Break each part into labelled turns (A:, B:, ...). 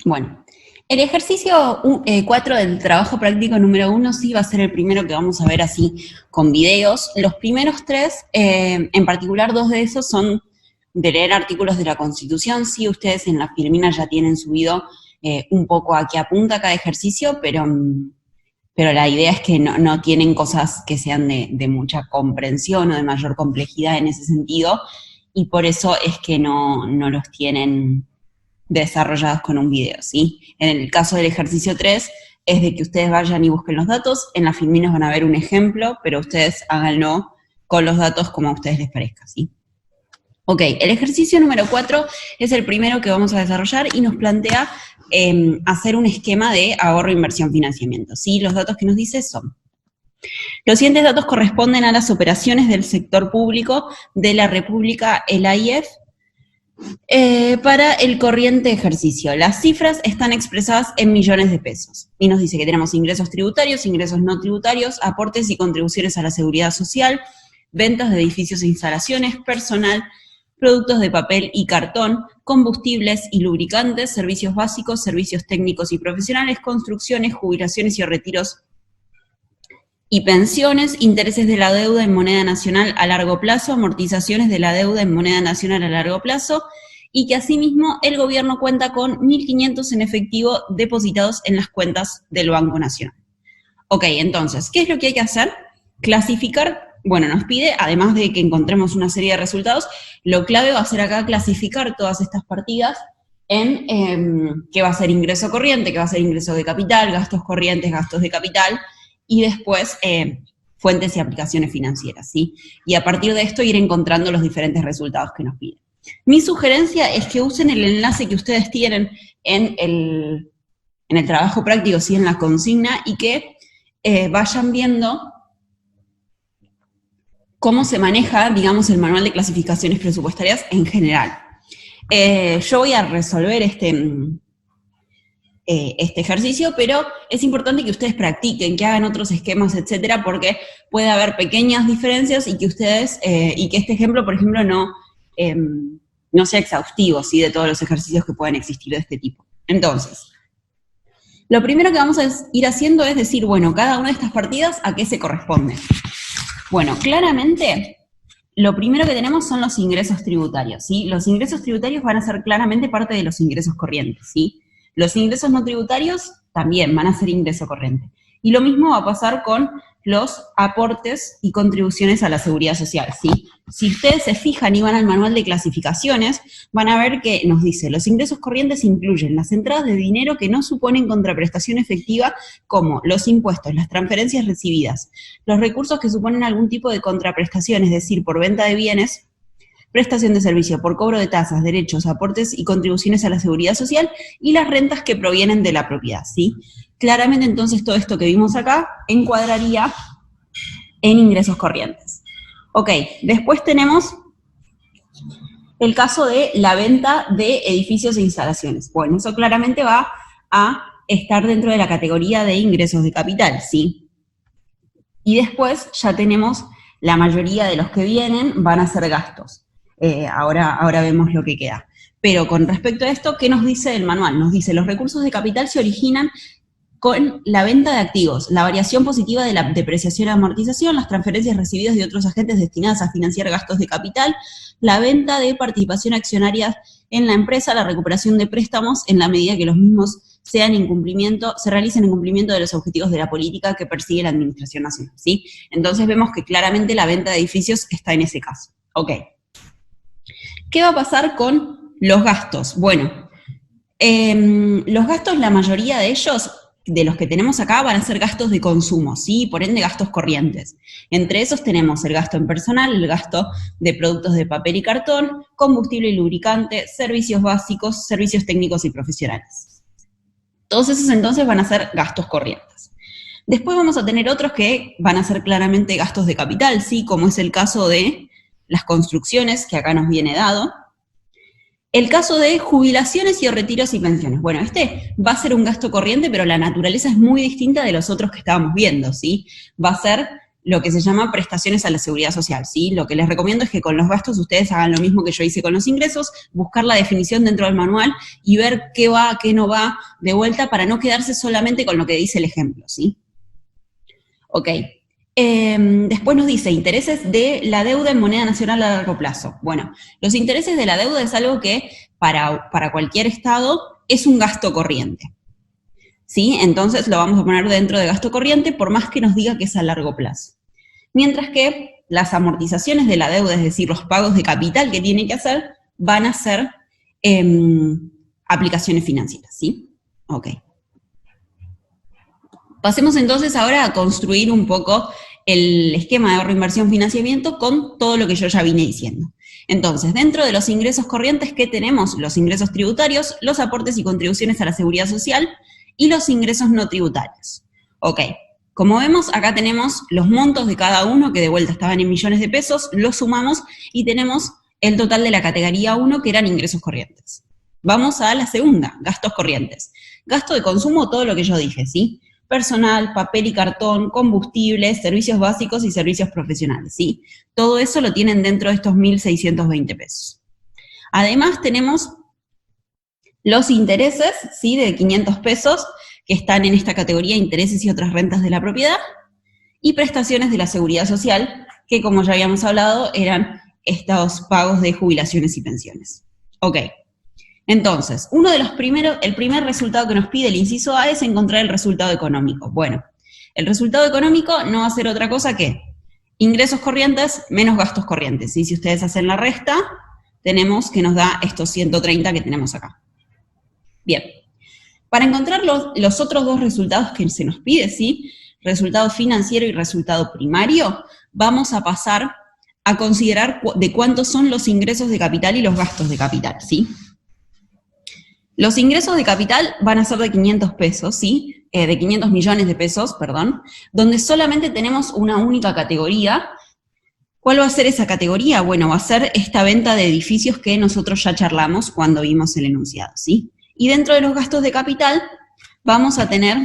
A: Bueno, el ejercicio 4 del trabajo práctico número 1 sí va a ser el primero que vamos a ver así con videos. Los primeros 3, en particular 2 de esos son de leer artículos de la Constitución. Sí, ustedes en la Filmina ya tienen subido un poco a qué apunta cada ejercicio, pero la idea es que no tienen cosas que sean de mucha comprensión o de mayor complejidad en ese sentido, y por eso es que no los tienen desarrollados con un video, ¿sí? En el caso del ejercicio 3, es de que ustedes vayan y busquen los datos, en las Filminas van a ver un ejemplo, pero ustedes háganlo con los datos como a ustedes les parezca, ¿sí? Ok, el ejercicio número 4 es el primero que vamos a desarrollar y nos plantea hacer un esquema de ahorro, inversión, financiamiento, ¿sí? Los datos que nos dice son: los siguientes datos corresponden a las operaciones del sector público de la República, el AIF, para el corriente ejercicio. Las cifras están expresadas en millones de pesos. Y nos dice que tenemos ingresos tributarios, ingresos no tributarios, aportes y contribuciones a la seguridad social, ventas de edificios e instalaciones, personal, productos de papel y cartón, combustibles y lubricantes, servicios básicos, servicios técnicos y profesionales, construcciones, jubilaciones y retiros y pensiones, intereses de la deuda en moneda nacional a largo plazo, amortizaciones de la deuda en moneda nacional a largo plazo, y que asimismo el gobierno cuenta con 1.500 en efectivo depositados en las cuentas del Banco Nacional. Ok, entonces, ¿qué es lo que hay que hacer? Clasificar. Bueno, nos pide, además de que encontremos una serie de resultados, lo clave va a ser acá clasificar todas estas partidas en qué va a ser ingreso corriente, qué va a ser ingreso de capital, gastos corrientes, gastos de capital, y después fuentes y aplicaciones financieras, ¿sí? Y a partir de esto ir encontrando los diferentes resultados que nos piden. Mi sugerencia es que usen el enlace que ustedes tienen en el trabajo práctico, ¿sí? En la consigna, y que vayan viendo cómo se maneja, digamos, el manual de clasificaciones presupuestarias en general. Yo voy a resolver este ejercicio, pero es importante que ustedes practiquen, que hagan otros esquemas, etcétera, porque puede haber pequeñas diferencias y que ustedes, y que este ejemplo, por ejemplo, no sea exhaustivo, ¿sí? De todos los ejercicios que pueden existir de este tipo. Entonces, lo primero que vamos a ir haciendo es decir, bueno, cada una de estas partidas, ¿a qué se corresponde? Bueno, claramente, lo primero que tenemos son los ingresos tributarios, ¿sí? Los ingresos tributarios van a ser claramente parte de los ingresos corrientes, ¿sí? Los ingresos no tributarios también van a ser ingreso corriente. Y lo mismo va a pasar con los aportes y contribuciones a la seguridad social, ¿sí? Si ustedes se fijan y van al manual de clasificaciones, van a ver que nos dice, los ingresos corrientes incluyen las entradas de dinero que no suponen contraprestación efectiva, como los impuestos, las transferencias recibidas, los recursos que suponen algún tipo de contraprestación, es decir, por venta de bienes, prestación de servicio, por cobro de tasas, derechos, aportes y contribuciones a la seguridad social, y las rentas que provienen de la propiedad, ¿sí? Claramente, entonces, todo esto que vimos acá encuadraría en ingresos corrientes. Ok, después tenemos el caso de la venta de edificios e instalaciones. Bueno, eso claramente va a estar dentro de la categoría de ingresos de capital, ¿sí? Y después ya tenemos la mayoría de los que vienen van a ser gastos. Ahora vemos lo que queda. Pero con respecto a esto, ¿qué nos dice el manual? Nos dice, los recursos de capital se originan con la venta de activos, la variación positiva de la depreciación y amortización, las transferencias recibidas de otros agentes destinadas a financiar gastos de capital, la venta de participación accionaria en la empresa, la recuperación de préstamos en la medida que los mismos se realicen en cumplimiento de los objetivos de la política que persigue la Administración Nacional, ¿sí? Entonces vemos que claramente la venta de edificios está en ese caso. Ok. ¿Qué va a pasar con los gastos? Bueno, los gastos, la mayoría de ellos, de los que tenemos acá, van a ser gastos de consumo, ¿sí? Por ende, gastos corrientes. Entre esos tenemos el gasto en personal, el gasto de productos de papel y cartón, combustible y lubricante, servicios básicos, servicios técnicos y profesionales. Todos esos entonces van a ser gastos corrientes. Después vamos a tener otros que van a ser claramente gastos de capital, ¿sí? Como es el caso de las construcciones, que acá nos viene dado. El caso de jubilaciones y retiros y pensiones. Bueno, este va a ser un gasto corriente, pero la naturaleza es muy distinta de los otros que estábamos viendo, ¿sí? Va a ser lo que se llama prestaciones a la seguridad social, ¿sí? Lo que les recomiendo es que con los gastos ustedes hagan lo mismo que yo hice con los ingresos, buscar la definición dentro del manual y ver qué va, qué no va de vuelta para no quedarse solamente con lo que dice el ejemplo, ¿sí? Ok. Después nos dice, intereses de la deuda en moneda nacional a largo plazo. Bueno, los intereses de la deuda es algo que para cualquier estado es un gasto corriente, ¿sí? Entonces lo vamos a poner dentro de gasto corriente por más que nos diga que es a largo plazo. Mientras que las amortizaciones de la deuda, es decir, los pagos de capital que tiene que hacer, van a ser aplicaciones financieras, ¿sí? Ok. Pasemos entonces ahora a construir un poco el esquema de ahorro, inversión, financiamiento con todo lo que yo ya vine diciendo. Entonces, dentro de los ingresos corrientes, ¿qué tenemos? Los ingresos tributarios, los aportes y contribuciones a la seguridad social y los ingresos no tributarios. Ok, como vemos, acá tenemos los montos de cada uno, que de vuelta estaban en millones de pesos, los sumamos y tenemos el total de la categoría 1, que eran ingresos corrientes. Vamos a la segunda, gastos corrientes. Gasto de consumo, todo lo que yo dije, ¿sí? Personal, papel y cartón, combustibles, servicios básicos y servicios profesionales, ¿sí? Todo eso lo tienen dentro de estos 1.620 pesos. Además tenemos los intereses, ¿sí? De 500 pesos, que están en esta categoría, intereses y otras rentas de la propiedad, y prestaciones de la seguridad social, que como ya habíamos hablado, eran estos pagos de jubilaciones y pensiones. Ok. Entonces, el primer resultado que nos pide el inciso A es encontrar el resultado económico. Bueno, el resultado económico no va a ser otra cosa que ingresos corrientes menos gastos corrientes. Y si ustedes hacen la resta, tenemos que nos da estos 130 que tenemos acá. Bien, para encontrar los otros dos resultados que se nos pide, ¿sí? Resultado financiero y resultado primario, vamos a pasar a considerar de cuántos son los ingresos de capital y los gastos de capital, ¿sí? Los ingresos de capital van a ser de 500 pesos, ¿sí? De 500 millones de pesos, perdón, donde solamente tenemos una única categoría. ¿Cuál va a ser esa categoría? Bueno, va a ser esta venta de edificios que nosotros ya charlamos cuando vimos el enunciado, ¿sí? Y dentro de los gastos de capital vamos a tener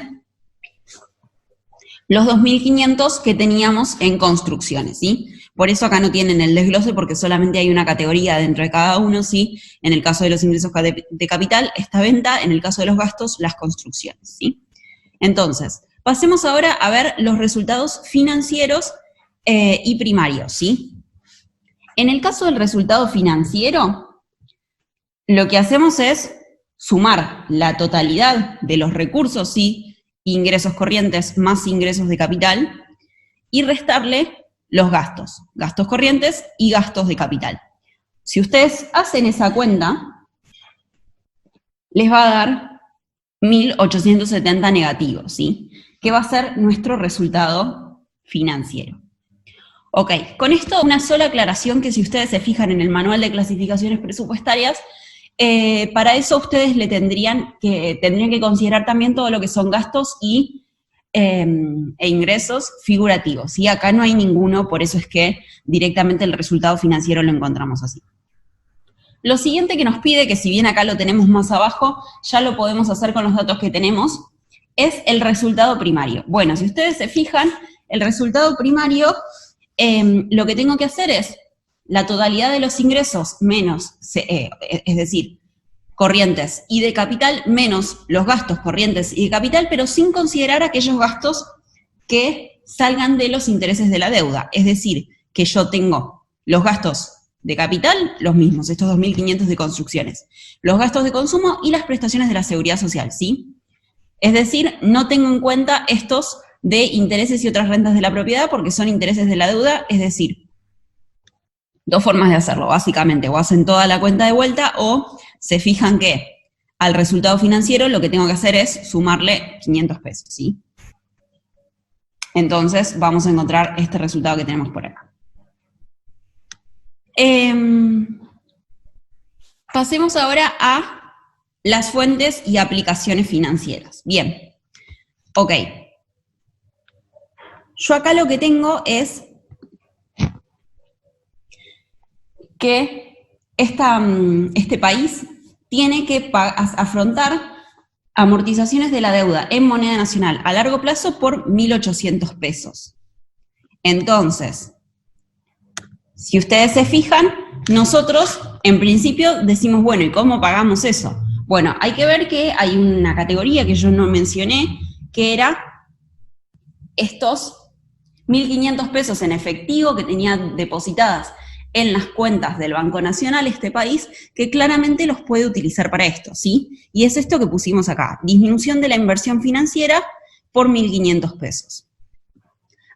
A: los 2.500 que teníamos en construcciones, ¿sí? Por eso acá no tienen el desglose porque solamente hay una categoría dentro de cada uno, ¿sí? En el caso de los ingresos de capital, esta venta, en el caso de los gastos, las construcciones, ¿sí? Entonces, pasemos ahora a ver los resultados financieros y primarios, ¿sí? En el caso del resultado financiero, lo que hacemos es sumar la totalidad de los recursos, ¿sí? Ingresos corrientes más ingresos de capital, y restarle los gastos corrientes y gastos de capital. Si ustedes hacen esa cuenta, les va a dar 1.870 negativos, ¿sí? Que va a ser nuestro resultado financiero. Ok, con esto una sola aclaración que si ustedes se fijan en el manual de clasificaciones presupuestarias, para eso ustedes tendrían que considerar también todo lo que son gastos e ingresos figurativos. Y acá no hay ninguno, por eso es que directamente el resultado financiero lo encontramos así. Lo siguiente que nos pide, que si bien acá lo tenemos más abajo, ya lo podemos hacer con los datos que tenemos, es el resultado primario. Bueno, si ustedes se fijan, el resultado primario, lo que tengo que hacer es la totalidad de los ingresos menos, es decir, corrientes y de capital menos los gastos corrientes y de capital, pero sin considerar aquellos gastos que salgan de los intereses de la deuda. Es decir, que yo tengo los gastos de capital, los mismos, estos 2.500 de construcciones, los gastos de consumo y las prestaciones de la seguridad social, ¿sí? Es decir, no tengo en cuenta estos de intereses y otras rentas de la propiedad porque son intereses de la deuda, es decir, dos formas de hacerlo, básicamente, o hacen toda la cuenta de vuelta o se fijan que al resultado financiero lo que tengo que hacer es sumarle 500 pesos, ¿sí? Entonces vamos a encontrar este resultado que tenemos por acá. Pasemos ahora a las fuentes y aplicaciones financieras. Bien, ok. Yo acá lo que tengo es que este país tiene que afrontar amortizaciones de la deuda en moneda nacional a largo plazo por 1.800 pesos. Entonces, si ustedes se fijan, nosotros en principio decimos, bueno, ¿y cómo pagamos eso? Bueno, hay que ver que hay una categoría que yo no mencioné, que era estos 1.500 pesos en efectivo que tenía depositadas en las cuentas del Banco Nacional, este país, que claramente los puede utilizar para esto, ¿sí? Y es esto que pusimos acá, disminución de la inversión financiera por 1.500 pesos.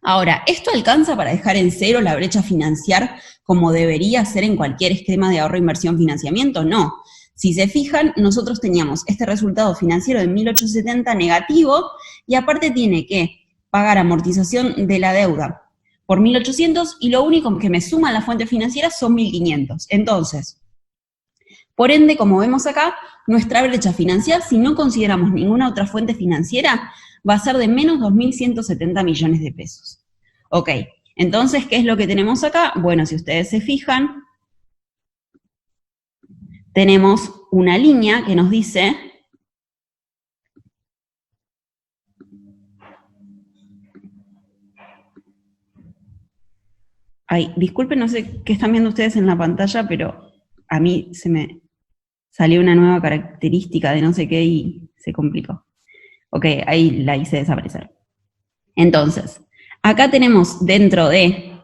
A: Ahora, ¿esto alcanza para dejar en cero la brecha financiera como debería ser en cualquier esquema de ahorro, inversión, financiamiento? No. Si se fijan, nosotros teníamos este resultado financiero de 1.870 negativo y aparte tiene que pagar amortización de la deuda por 1.800 y lo único que me suma la fuente financiera son 1.500. Entonces, por ende, como vemos acá, nuestra brecha financiera, si no consideramos ninguna otra fuente financiera, va a ser de menos 2.170 millones de pesos. Ok, entonces, ¿qué es lo que tenemos acá? Bueno, si ustedes se fijan, tenemos una línea que nos dice ay, disculpen, no sé qué están viendo ustedes en la pantalla, pero a mí se me salió una nueva característica de no sé qué y se complicó. Ok, ahí la hice desaparecer. Entonces, acá tenemos dentro de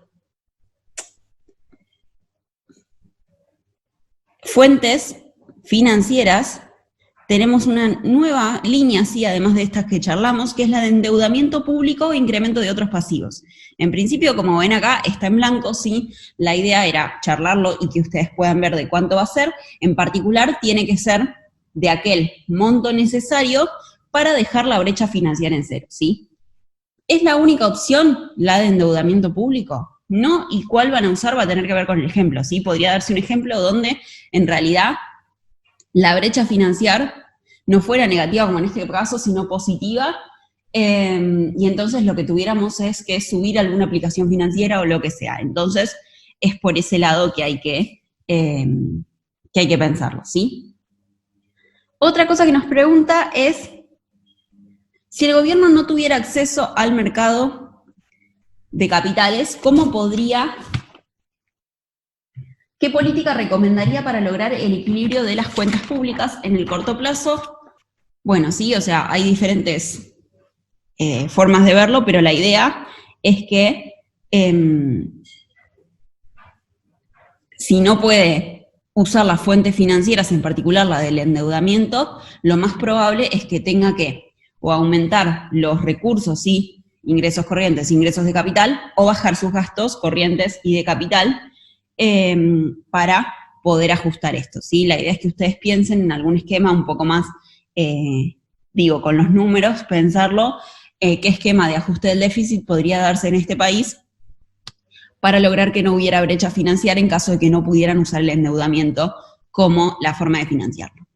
A: fuentes financieras, tenemos una nueva línea, sí, además de estas que charlamos, que es la de endeudamiento público e incremento de otros pasivos. En principio, como ven acá, está en blanco, sí, la idea era charlarlo y que ustedes puedan ver de cuánto va a ser. En particular, tiene que ser de aquel monto necesario para dejar la brecha financiera en cero, ¿sí? ¿Es la única opción la de endeudamiento público? No, ¿y cuál van a usar? Va a tener que ver con el ejemplo, ¿sí? Podría darse un ejemplo donde, en realidad, la brecha financiera no fuera negativa como en este caso, sino positiva, y entonces lo que tuviéramos es que subir alguna aplicación financiera o lo que sea. Entonces, es por ese lado que hay que pensarlo, ¿sí? Otra cosa que nos pregunta es, si el gobierno no tuviera acceso al mercado de capitales, ¿cómo podría, qué política recomendaría para lograr el equilibrio de las cuentas públicas en el corto plazo? Bueno, sí, o sea, hay diferentes formas de verlo, pero la idea es que si no puede usar las fuentes financieras, en particular la del endeudamiento, lo más probable es que tenga que o aumentar los recursos, sí, ingresos corrientes, ingresos de capital, o bajar sus gastos corrientes y de capital para poder ajustar esto, ¿sí? La idea es que ustedes piensen en algún esquema un poco más, digo, con los números, pensarlo, qué esquema de ajuste del déficit podría darse en este país para lograr que no hubiera brecha financiera en caso de que no pudieran usar el endeudamiento como la forma de financiarlo.